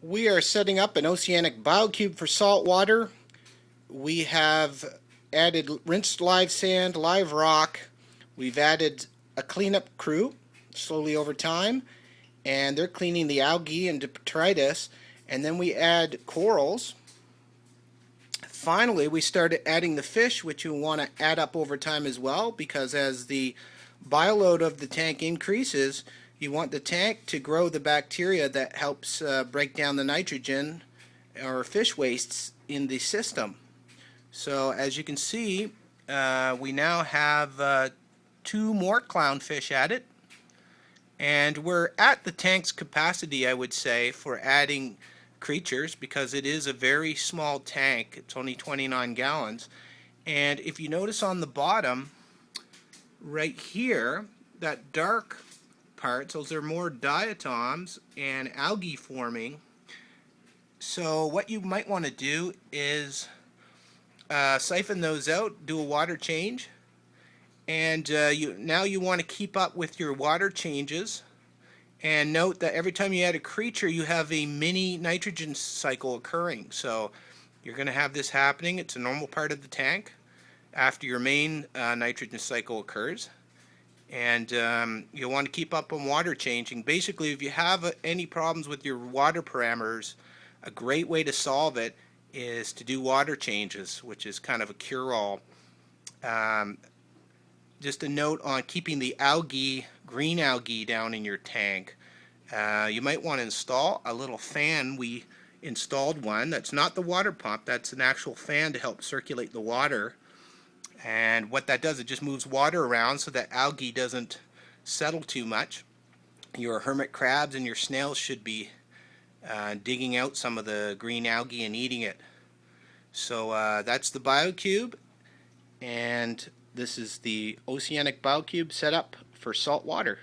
We are setting up an oceanic biocube for salt water. We have added rinsed live sand, live rock. We've added a cleanup crew slowly over time, and they're cleaning the algae and detritus. And then we add corals. Finally, we started adding the fish, which you want to add up over time as well, because as the bioload of the tank increases, you want the tank to grow the bacteria that helps break down the nitrogen or fish wastes in the system. So as you can see, we now have 2 more clownfish added, and we're at the tank's capacity, I would say, for adding creatures because it is a very small tank. It's only 29 gallons. And if you notice on the bottom, right here, that dark part, those are more diatoms and algae forming. So what you might want to do is siphon those out, do a water change, and now you want to keep up with your water changes. And note that every time you add a creature, you have a mini nitrogen cycle occurring. So you're going to have this happening. It's a normal part of the tank after your main nitrogen cycle occurs. And you'll want to keep up on water changing. Basically, if you have any problems with your water parameters, a great way to solve it is to do water changes, which is kind of a cure-all. Just a note on keeping the algae, green algae, down in your tank. You might want to install a little fan. We installed one. That's not the water pump. That's an actual fan to help circulate the water. And what that does, it just moves water around so that algae doesn't settle too much. Your hermit crabs and your snails should be digging out some of the green algae and eating it. So that's the BioCube, and this is the oceanic biocube set up for salt water.